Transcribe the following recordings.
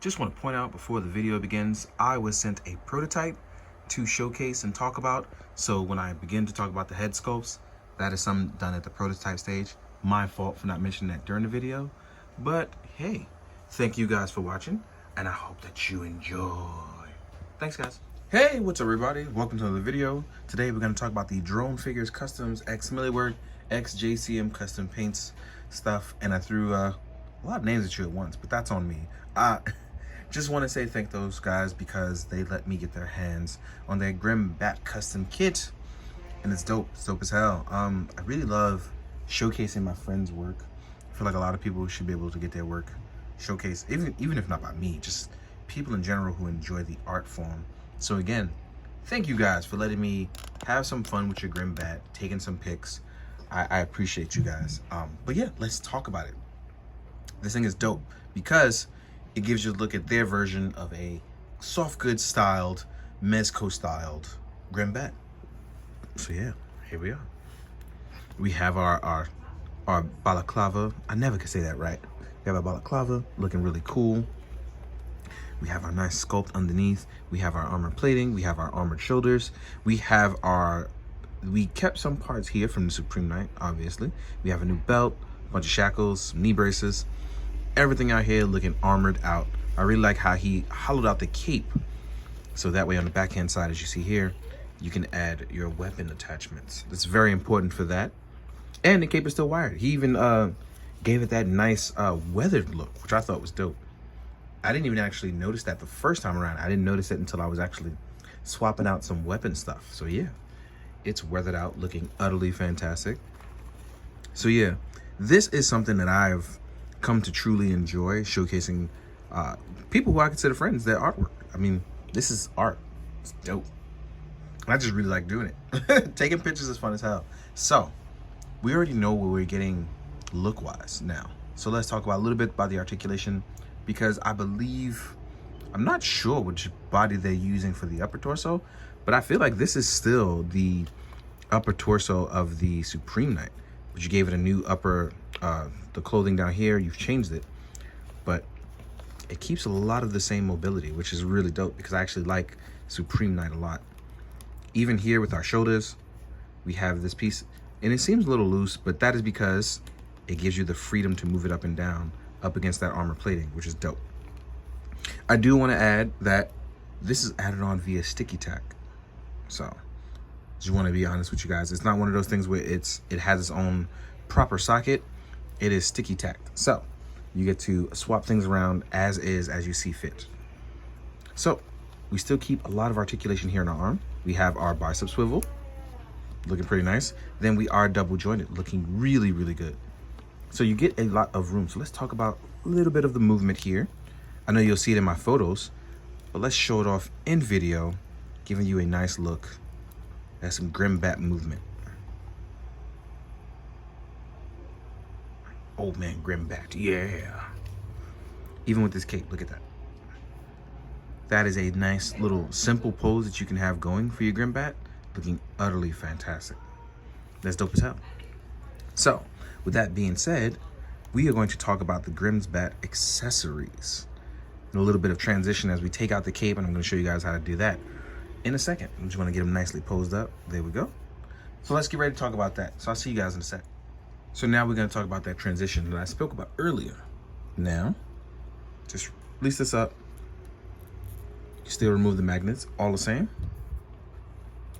Just want to point out before the video begins, I was sent a prototype to showcase and talk about. So when I begin to talk about the head sculpts, that is something done at the prototype stage. My fault for not mentioning that during the video. But hey, thank you guys for watching, and I hope that you enjoy. Thanks, guys. Hey, what's up, everybody? Welcome to another video. Today we're going to talk about the Drone Figures Customs X Milliworx X JCM Custom Paints stuff, and I threw a lot of names at you at once, but that's on me. Just want to say thank those guys because they let me get their hands on their Grim Bat custom kit, and it's dope. It's dope as hell. I really love showcasing my friends' work. I feel like a lot of people should be able to get their work showcased, even if not by me, just people in general who enjoy the art form. So again, thank you guys for letting me have some fun with your Grim Bat, taking some pics. I appreciate you guys. But yeah, let's talk about it. This thing is dope because it gives you a look at their version of a soft goods styled, Mezco styled Grim Bat. So yeah, here we are. We have our balaclava. I never could say that right. We have our balaclava looking really cool. We have our nice sculpt underneath. We have our armor plating. We have our armored shoulders. We kept some parts here from the Supreme Knight, obviously. We have a new belt, a bunch of shackles, some knee braces. Everything out here looking armored out. I really like how he hollowed out the cape. So that way on the backhand side, as you see here, you can add your weapon attachments. That's very important for that. And the cape is still wired. He even gave it that nice weathered look, which I thought was dope. I didn't even actually notice that the first time around. I didn't notice it until I was actually swapping out some weapon stuff. So yeah, it's weathered out, looking utterly fantastic. So yeah, this is something that I've come to truly enjoy, showcasing people who I consider friends, their artwork. I mean, this is art. It's dope. I just really like doing it. Taking pictures is fun as hell. So we already know what we're getting look-wise now. So let's talk about a little bit about the articulation, because I believe, I'm not sure which body they're using for the upper torso, but I feel like this is still the upper torso of the Supreme Knight, but you gave it a new upper, the clothing down here, you've changed it, but it keeps a lot of the same mobility, which is really dope because I actually like Supreme Knight a lot. Even here with our shoulders, we have this piece, and it seems a little loose, but that is because it gives you the freedom to move it up and down up against that armor plating, which is dope. I do want to add that this is added on via sticky tack. So just want to be honest with you guys. It's not one of those things where it has its own proper socket. It is sticky tacked. So you get to swap things around as is, as you see fit. So we still keep a lot of articulation here in our arm. We have our bicep swivel, looking pretty nice. Then we are double jointed, looking really, really good. So you get a lot of room. So let's talk about a little bit of the movement here. I know you'll see it in my photos, but let's show it off in video, giving you a nice look at some Grim Bat movement. Oh man, Grim Bat, yeah. Even with this cape, look at that. That is a nice little simple pose that you can have going for your Grim Bat, looking utterly fantastic. That's dope as hell. So, with that being said, we are going to talk about the Grim Bat accessories and a little bit of transition as we take out the cape, and I'm going to show you guys how to do that in a second. I'm just going to get them nicely posed up. There we go. So let's get ready to talk about that. So I'll see you guys in a sec. So now we're going to talk about that transition that I spoke about earlier. Now, just release this up. You still remove the magnets, all the same.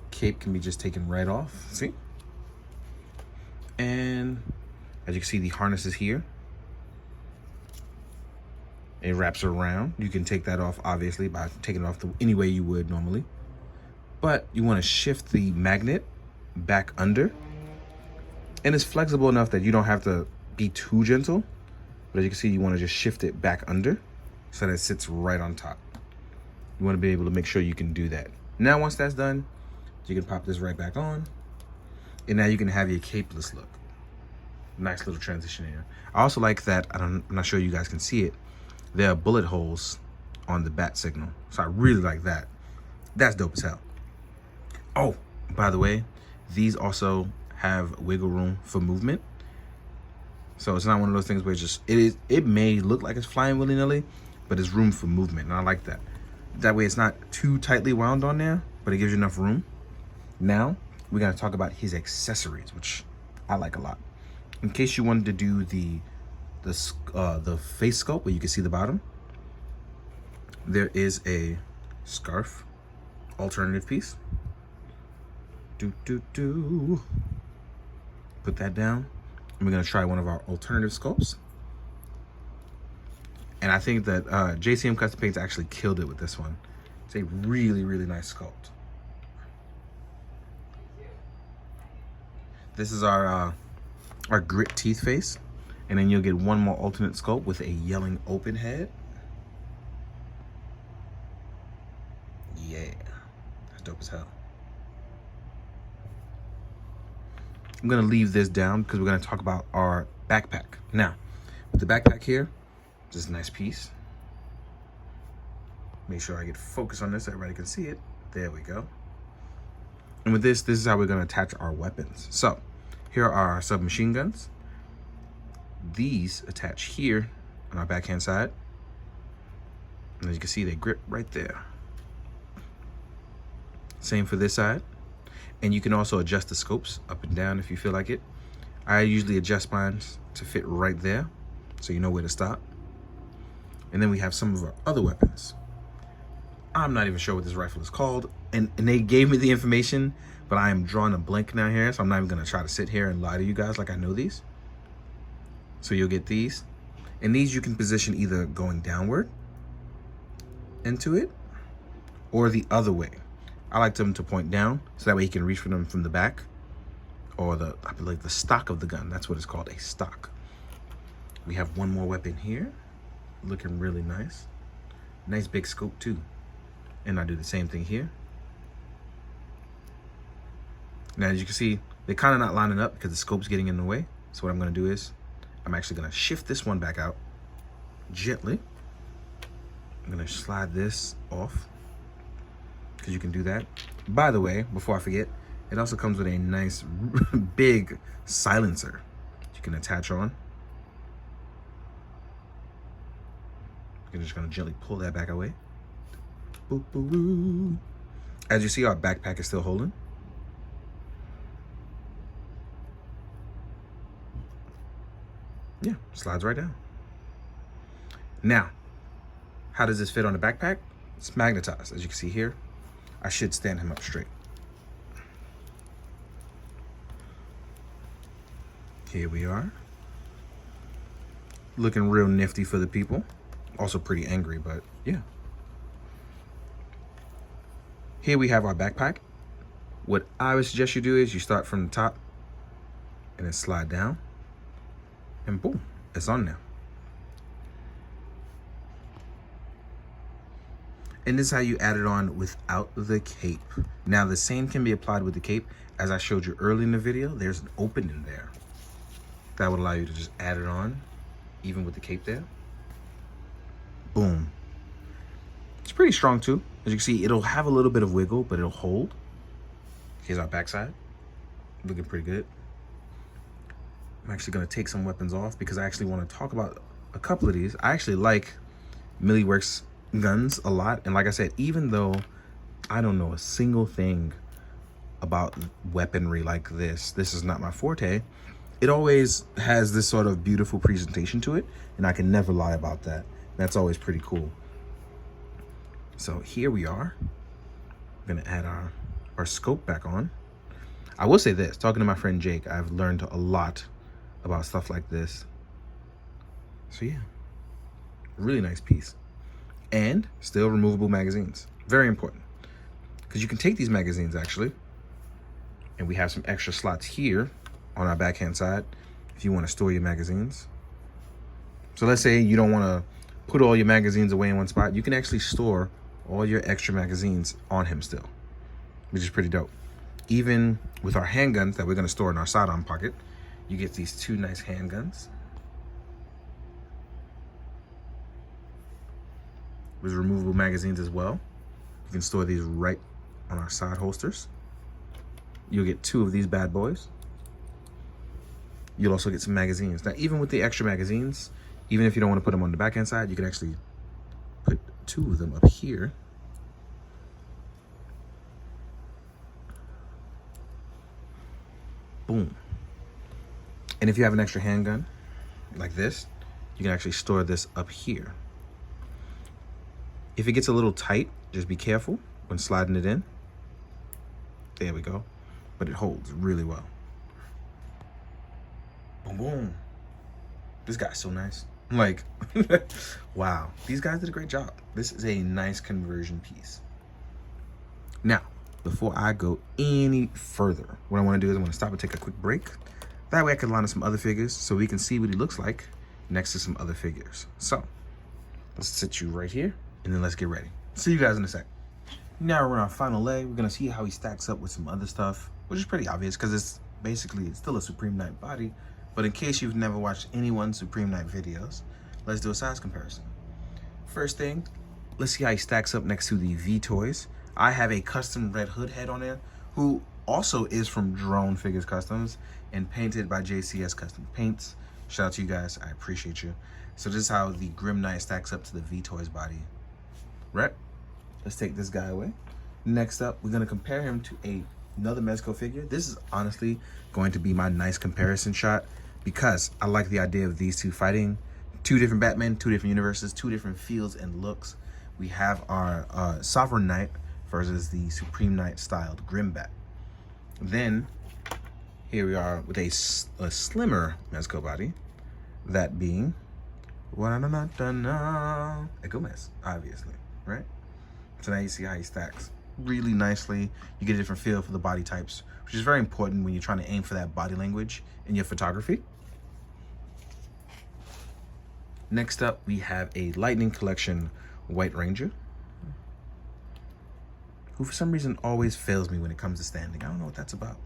Cape can be just taken right off, see? And as you can see, the harness is here. It wraps around. You can take that off, obviously, by taking it off any way you would normally. But you want to shift the magnet back under. And it's flexible enough that you don't have to be too gentle. But as you can see, you want to just shift it back under so that it sits right on top. You want to be able to make sure you can do that. Now, once that's done, you can pop this right back on. And now you can have your capeless look. Nice little transition here. I also like that, I'm not sure you guys can see it, there are bullet holes on the bat signal. So I really like that. That's dope as hell. Oh, by the way, these also have wiggle room for movement. So it's not one of those things where it may look like it's flying willy-nilly, but there's room for movement, and I like that. That way it's not too tightly wound on there, but it gives you enough room. Now, we're gonna talk about his accessories, which I like a lot. In case you wanted to do the face sculpt where you can see the bottom, there is a scarf alternative piece. Put that down. And we're gonna try one of our alternative sculpts. And I think that JCM Custom Paints actually killed it with this one. It's a really, really nice sculpt. This is our grit teeth face. And then you'll get one more alternate sculpt with a yelling open head. Yeah, that's dope as hell. I'm gonna leave this down because we're gonna talk about our backpack. Now, with the backpack here, this is a nice piece. Make sure I get focus on this so everybody can see it. There we go. And with this is how we're gonna attach our weapons. So, here are our submachine guns. These attach here on our backhand side. And as you can see, they grip right there. Same for this side. And you can also adjust the scopes up and down if you feel like it. I usually adjust mine to fit right there, so you know where to stop. And then we have some of our other weapons. I'm not even sure what this rifle is called, and they gave me the information, but I am drawing a blank now here, so I'm not even gonna try to sit here and lie to you guys like I know these. So you'll get these. And these you can position either going downward into it or the other way. I like them to point down, so that way you can reach for them from the back, or I believe the stock of the gun. That's what it's called, a stock. We have one more weapon here, looking really nice. Nice big scope too. And I do the same thing here. Now, as you can see, they're kind of not lining up because the scope's getting in the way. So what I'm gonna do is, I'm actually gonna shift this one back out gently. I'm gonna slide this off, because you can do that. By the way, before I forget, it also comes with a nice big silencer you can attach on. You're just gonna gently pull that back away. Boop, boop, boop. As you see, our backpack is still holding. Yeah, slides right down. Now, how does this fit on the backpack? It's magnetized, as you can see here. I should stand him up straight. Here we are. Looking real nifty for the people. Also pretty angry, but yeah. Here we have our backpack. What I would suggest you do is you start from the top and then slide down, and boom, it's on now. And this is how you add it on without the cape. Now, the same can be applied with the cape. As I showed you early in the video, there's an opening there. That would allow you to just add it on, even with the cape there. Boom. It's pretty strong too. As you can see, it'll have a little bit of wiggle, but it'll hold. Here's our backside. Looking pretty good. I'm actually gonna take some weapons off because I actually wanna talk about a couple of these. I actually like Milliworx guns a lot, and like I said, even though I don't know a single thing about weaponry like this is not my forte, it always has this sort of beautiful presentation to it, and I can never lie about that. That's always pretty cool. So here we are. I'm gonna add our scope back on. I will say this, talking to my friend Jake, I've learned a lot about stuff like this. So yeah, really nice piece. And still removable magazines. Very important. Because you can take these magazines actually, and we have some extra slots here on our backhand side if you want to store your magazines. So let's say you don't want to put all your magazines away in one spot. You can actually store all your extra magazines on him still, which is pretty dope. Even with our handguns that we're going to store in our side-on pocket, you get these two nice handguns with removable magazines as well. You can store these right on our side holsters. You'll get two of these bad boys. You'll also get some magazines. Now, even with the extra magazines, even if you don't want to put them on the backhand side, you can actually two of them up here. Boom. And if you have an extra handgun like this, you can actually store this up here. If it gets a little tight, just be careful when sliding it in. There we go. But it holds really well. Boom, boom. This guy's so nice. Like, wow. These guys did a great job. This is a nice conversion piece. Now, before I go any further, what I want to do is I want to stop and take a quick break. That way I can line up some other figures so we can see what he looks like next to some other figures. So, let's sit you right here, and then let's get ready. See you guys in a sec. Now we're on our final leg. We're going to see how he stacks up with some other stuff, which is pretty obvious because it's still a Supreme Knight body. But in case you've never watched anyone's Supreme Knight videos, let's do a size comparison. First thing, let's see how he stacks up next to the V-Toys. I have a custom Red Hood head on there, who also is from Drone Figures Customs and painted by JCS Custom Paints. Shout out to you guys, I appreciate you. So this is how the Grim Knight stacks up to the V-Toys body. Right? Let's take this guy away. Next up, we're gonna compare him to another Mezco figure. This is honestly going to be my nice comparison shot because I like the idea of these two fighting. Two different Batmen, two different universes, two different feels and looks. We have our Sovereign Knight versus the Supreme Knight styled Grim Bat. Then here we are with a slimmer Mezco body, that being Gomez, obviously, right? So now you see how he stacks really nicely. You get a different feel for the body types, which is very important when you're trying to aim for that body language in your photography. Next up, we have a Lightning Collection White Ranger, who for some reason always fails me when it comes to standing. I don't know what that's about.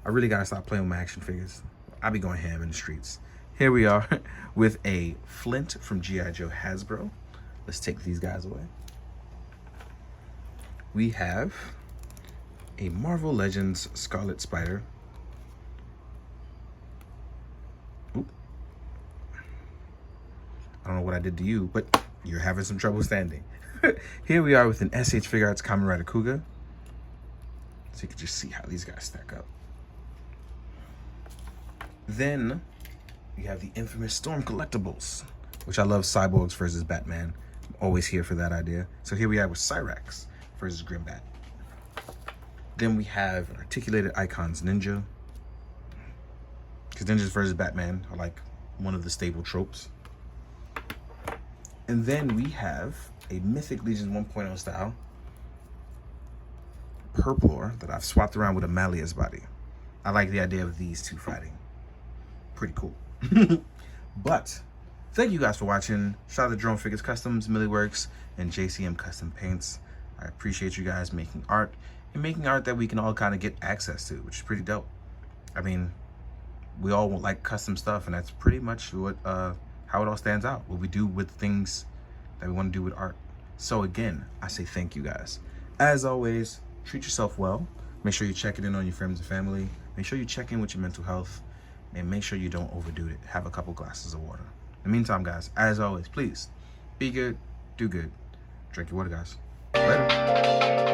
I really gotta stop playing with my action figures. I be going ham in the streets. Here we are with a Flint from G.I. Joe Hasbro. Let's take these guys away. We have a Marvel Legends Scarlet Spider. Oop. I don't know what I did to you, but you're having some trouble standing. Here we are with an SH Figure Arts Kamen Rider Kuga. So you can just see how these guys stack up. Then we have the infamous Storm Collectibles, which I love. Cyborgs versus Batman. I'm always here for that idea. So here we are with Cyrax versus Grim Bat. Then we have an Articulated Icons Ninja, because ninjas versus Batman are like one of the staple tropes. And then we have a Mythic Legion 1.0 style Purplor that I've swapped around with a Malia's body. I like the idea of these two fighting. Pretty cool. But thank you guys for watching. Shout out to Drone Figures Customs, Milliworx, and JCM Custom Paints. I appreciate you guys making art, and making art that we can all kind of get access to, which is pretty dope. I mean, we all like custom stuff, and that's pretty much what how it all stands out, what we do with things that we want to do with art. So again, I say thank you guys. As always, treat yourself well. Make sure you check it in on your friends and family. Make sure you check in with your mental health, and make sure you don't overdo it. Have a couple glasses of water. In the meantime, guys, as always, please be good, do good. Drink your water, guys. Later.